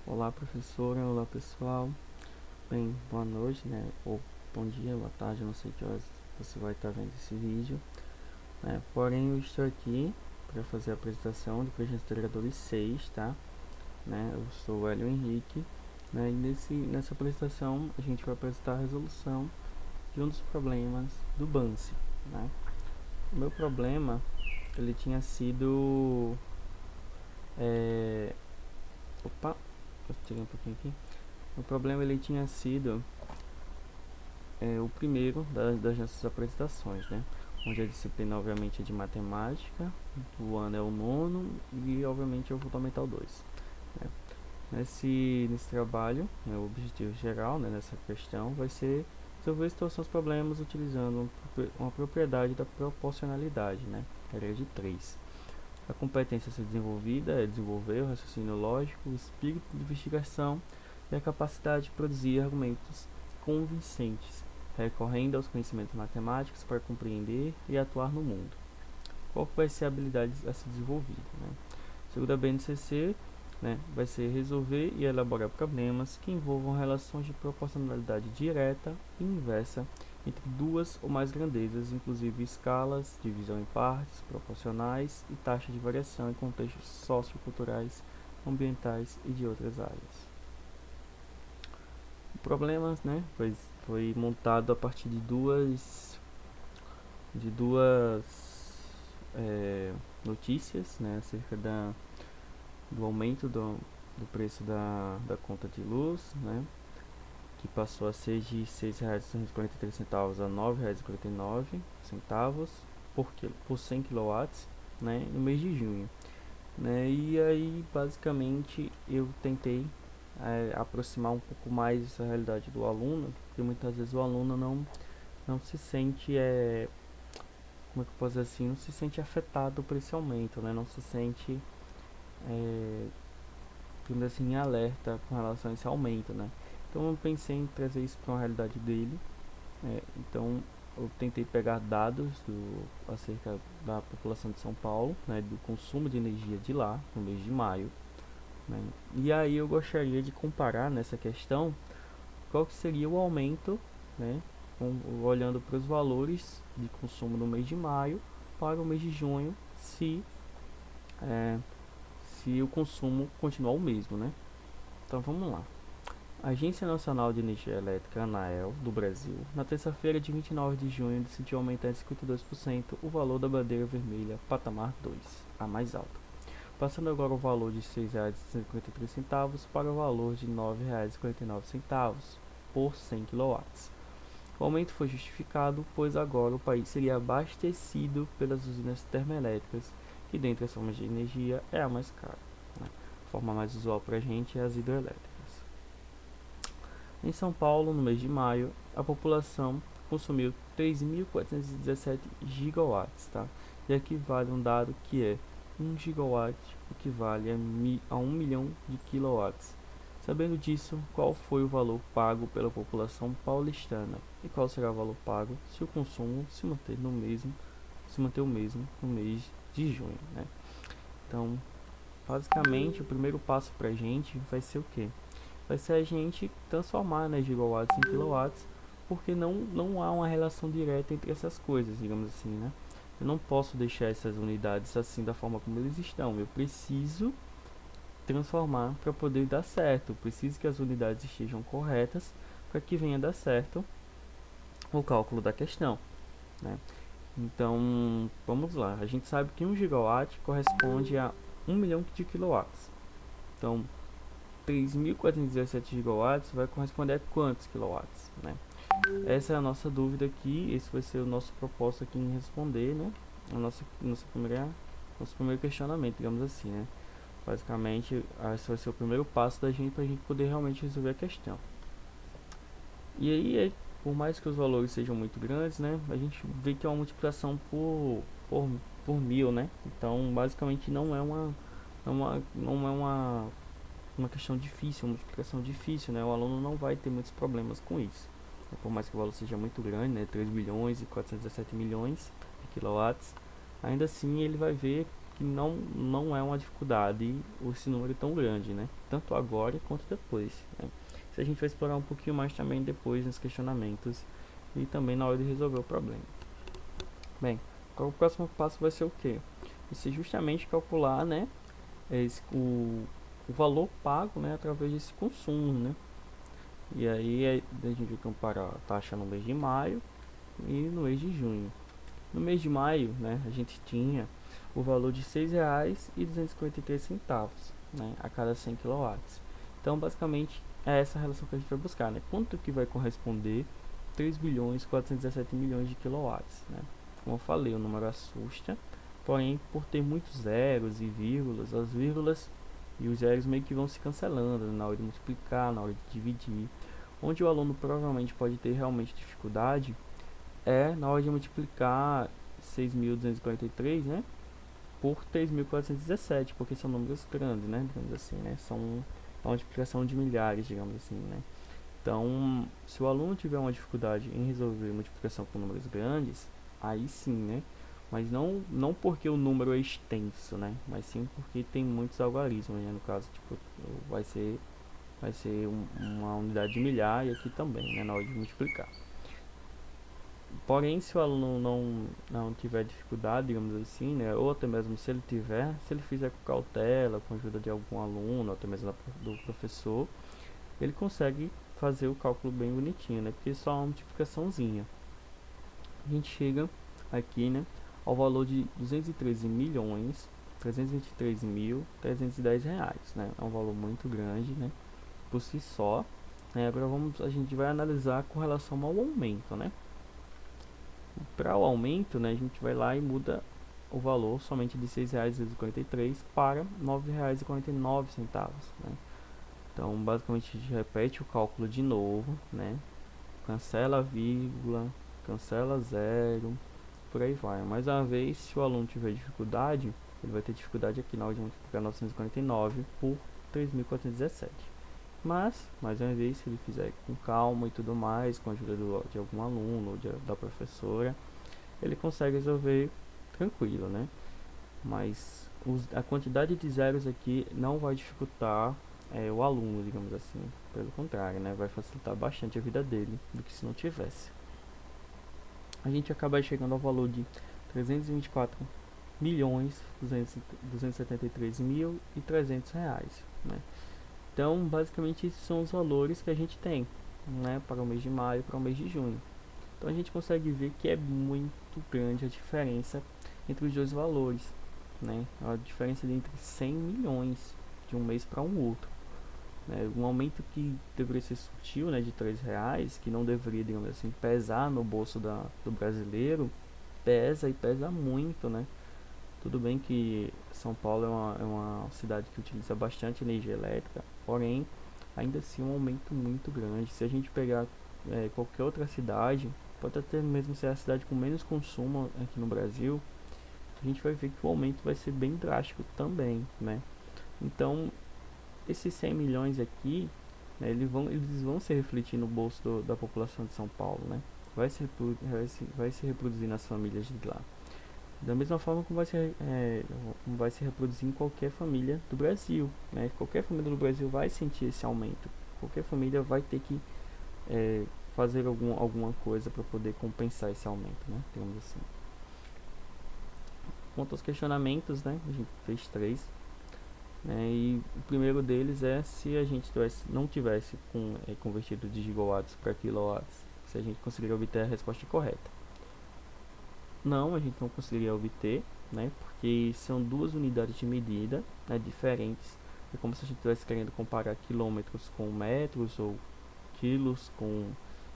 Olá, professora, olá, pessoal. Bem, boa noite, né? Ou bom dia, boa tarde, eu não sei que horas você vai estar vendo esse vídeo, né? Porém, eu estou aqui para fazer a apresentação do Projeto Integradores 6, tá? Né? Eu sou o Hélio Henrique, né? E nessa apresentação a gente vai apresentar a resolução de um dos problemas do Banse, né? O meu problema, ele tinha sido... Opa, eu tirei um pouquinho aqui. O problema, ele tinha sido o primeiro das nossas apresentações, né? Onde a disciplina obviamente é de matemática, o ano é o nono e obviamente é o Fundamental 2, né? Nesse trabalho, né, o objetivo geral, né, nessa questão vai ser resolver situações problemas utilizando uma propriedade da proporcionalidade, né? Regra de 3. A competência a ser desenvolvida é desenvolver o raciocínio lógico, o espírito de investigação e a capacidade de produzir argumentos convincentes, recorrendo aos conhecimentos matemáticos para compreender e atuar no mundo. Qual vai ser a habilidade a ser desenvolvida, né? Segundo a BNCC, né, vai ser resolver e elaborar problemas que envolvam relações de proporcionalidade direta e inversa entre duas ou mais grandezas, inclusive escalas, divisão em partes, proporcionais e taxa de variação em contextos socioculturais, ambientais e de outras áreas. O problema, né, foi montado a partir de duas notícias, né, acerca do aumento do preço da conta de luz, né, que passou a ser de R$ 6,43 a R$ 9,49 por 100 kW, né, no mês de junho, né? E aí, basicamente, eu tentei aproximar um pouco mais essa realidade do aluno, porque muitas vezes o aluno não se sente, como é que eu posso dizer assim, não se sente afetado por esse aumento, né? Não se sente, é, assim, em alerta com relação a esse aumento, né? Então eu pensei em trazer isso para uma realidade dele. Então eu tentei pegar dados acerca da população de São Paulo, né, do consumo de energia de lá no mês de maio, né? E aí eu gostaria de comparar nessa questão qual que seria o aumento, né, olhando para os valores de consumo no mês de maio para o mês de junho, é, se o consumo continuar o mesmo, né? Então vamos lá. A Agência Nacional de Energia Elétrica, ANAEL, do Brasil, na terça-feira de 29 de junho decidiu aumentar em 52% o valor da bandeira vermelha patamar 2, a mais alta, passando agora o valor de R$ 6,53 para o valor de R$ 9,49 por 100 kW. O aumento foi justificado, pois agora o país seria abastecido pelas usinas termoelétricas, que dentre as formas de energia é a mais cara, né? A forma mais usual para a gente é as hidrelétricas. Em São Paulo, no mês de maio, a população consumiu 3.417 gigawatts, tá? E aqui vale um dado que é 1 gigawatt equivale a 1 milhão de kilowatts. Sabendo disso, qual foi o valor pago pela população paulistana e qual será o valor pago se o consumo se manter o mesmo no mês de junho, né? Então, basicamente, o primeiro passo para a gente vai ser o quê? Vai ser a gente transformar, né, gigawatts em kilowatts, porque não há uma relação direta entre essas coisas, digamos assim, né? Eu não posso deixar essas unidades assim da forma como eles estão. Eu preciso transformar para poder dar certo. Eu preciso que as unidades estejam corretas para que venha dar certo o cálculo da questão, né? Então, vamos lá. A gente sabe que 1 gigawatt corresponde a 1 milhão de kilowatts. Então, 3.417 gigawatts vai corresponder a quantos kilowatts, né? Essa é a nossa dúvida aqui, esse vai ser o nosso propósito aqui em responder, né? Nosso primeiro questionamento, digamos assim, né? Basicamente, esse vai ser o primeiro passo da gente para a gente poder realmente resolver a questão. E aí, por mais que os valores sejam muito grandes, né? A gente vê que é uma multiplicação por, por mil, né? Então, basicamente, não é uma questão difícil, uma multiplicação difícil, né? O aluno não vai ter muitos problemas com isso. Por mais que o valor seja muito grande, né? 3 bilhões e 417 milhões de quilowatts, ainda assim ele vai ver que não é uma dificuldade esse número tão grande, né? Tanto agora quanto depois, né? Isso a gente vai explorar um pouquinho mais também depois nos questionamentos e também na hora de resolver o problema. Bem, o próximo passo vai ser o quê? Vai ser justamente calcular, né, o valor pago, né, através desse consumo, né? E aí a gente vai comparar a taxa no mês de maio e no mês de junho. No mês de maio, né, a gente tinha o valor de R$ 6,253, né, a cada 100 kW. Então, basicamente, é essa relação que a gente vai buscar, né? Quanto que vai corresponder 3.417 milhões de quilowatts, né? Como eu falei, o número assusta, porém, por ter muitos zeros e vírgulas, as vírgulas e os zeros meio que vão se cancelando, né, na hora de multiplicar, na hora de dividir. Onde o aluno provavelmente pode ter realmente dificuldade na hora de multiplicar 6.243, né, por 3.417, porque são números grandes, né, digamos assim, né, são uma multiplicação de milhares, digamos assim, né. Então, se o aluno tiver uma dificuldade em resolver multiplicação com números grandes, aí sim, né, mas não porque o número é extenso, né, mas sim porque tem muitos algarismos, né, no caso, tipo, vai ser uma unidade de milhar e aqui também, né, na hora de multiplicar. Porém, se o aluno não tiver dificuldade, digamos assim, né, ou até mesmo se ele tiver, se ele fizer com cautela, com a ajuda de algum aluno, ou até mesmo do professor, ele consegue fazer o cálculo bem bonitinho, né, porque é só uma multiplicaçãozinha. A gente chega aqui, né, ao valor de 213.323.310 reais, né, é um valor muito grande, né, por si só. Agora a gente vai analisar com relação ao aumento, né. Para o aumento, né, a gente vai lá e muda o valor somente de R$ 6,43 para R$ 9,49, né? Então, basicamente, a gente repete o cálculo de novo, né? Cancela a vírgula, cancela zero, por aí vai. Mais uma vez, se o aluno tiver dificuldade, ele vai ter dificuldade aqui na hora de multiplicar 949 por 3.417. Mas, mais uma vez, se ele fizer com calma e tudo mais, com a ajuda de algum aluno ou da professora, ele consegue resolver tranquilo, né? Mas a quantidade de zeros aqui não vai dificultar o aluno, digamos assim. Pelo contrário, né? Vai facilitar bastante a vida dele do que se não tivesse. A gente acaba chegando ao valor de 324.273.300 reais, né? Então, basicamente, esses são os valores que a gente tem, né, para o mês de maio e para o mês de junho. Então, a gente consegue ver que é muito grande a diferença entre os dois valores, né? A diferença de entre 100 milhões de um mês para um outro, né? Um aumento que deveria ser sutil, né, de R$ 3, que não deveria, digamos assim, pesar no bolso do brasileiro, pesa e pesa muito, né? Tudo bem que São Paulo é uma cidade que utiliza bastante energia elétrica, porém, ainda assim é um aumento muito grande. Se a gente pegar qualquer outra cidade, pode até mesmo ser a cidade com menos consumo aqui no Brasil, a gente vai ver que o aumento vai ser bem drástico também, né? Então, esses 100 milhões aqui, né, eles vão se refletir no bolso da população de São Paulo, né? Vai se reproduzir nas famílias de lá. Da mesma forma como vai se reproduzir em qualquer família do Brasil, né? Qualquer família do Brasil vai sentir esse aumento. Qualquer família vai ter que fazer alguma coisa para poder compensar esse aumento, né? Digamos assim. Quanto aos questionamentos, né? A gente fez 3. Né? E o primeiro deles é se a gente não tivesse convertido de gigawatts para quilowatts, se a gente conseguiria obter a resposta correta. Não, a gente não conseguiria obter, né? Porque são duas unidades de medida, né, diferentes. É como se a gente estivesse querendo comparar quilômetros com metros ou quilos com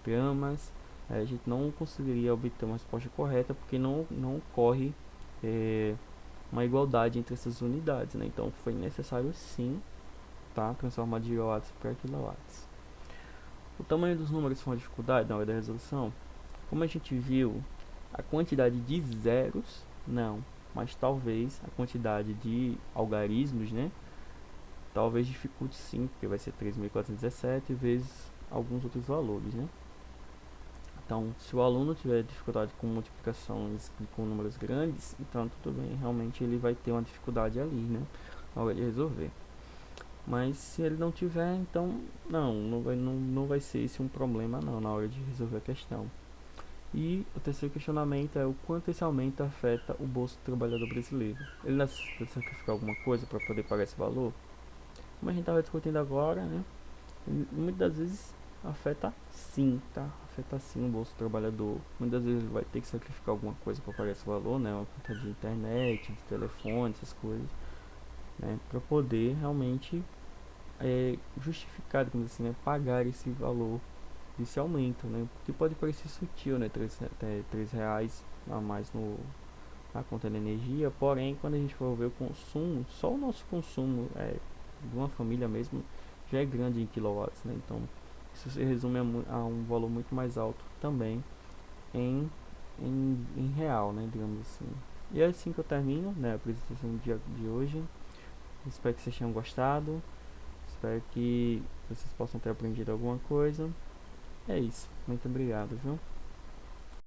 gramas. A gente não conseguiria obter uma resposta correta porque não ocorre uma igualdade entre essas unidades, né? Então foi necessário sim, tá, transformar de gigawatts para quilowatts. O tamanho dos números foi uma dificuldade na hora da resolução. Como a gente viu, a quantidade de zeros não, mas talvez a quantidade de algarismos, né, talvez dificulte sim, porque vai ser 3.417 vezes alguns outros valores, né. Então, se o aluno tiver dificuldade com multiplicações e com números grandes, então tudo bem, realmente ele vai ter uma dificuldade ali, né, na hora de resolver. Mas se ele não tiver, então não vai ser esse um problema não na hora de resolver a questão. E o terceiro questionamento é o quanto esse aumento afeta o bolso do trabalhador brasileiro. Ele necessita sacrificar alguma coisa para poder pagar esse valor? Como a gente estava discutindo agora, né? Muitas das vezes afeta sim, tá? Afeta sim o bolso do trabalhador. Muitas vezes ele vai ter que sacrificar alguma coisa para pagar esse valor, né? Uma conta de internet, de telefone, essas coisas, né? Para poder realmente justificar, digamos assim, né? Pagar esse valor desse aumento, né? Que pode parecer sutil, né? Três reais a mais na conta de energia, porém, quando a gente for ver o consumo, só o nosso consumo de uma família mesmo já é grande em quilowatts, né? Então, isso se resume a um valor muito mais alto também em real, né? Digamos assim. E é assim que eu termino, né? A apresentação do dia de hoje. Espero que vocês tenham gostado. Espero que vocês possam ter aprendido alguma coisa. É isso. Muito obrigado, viu?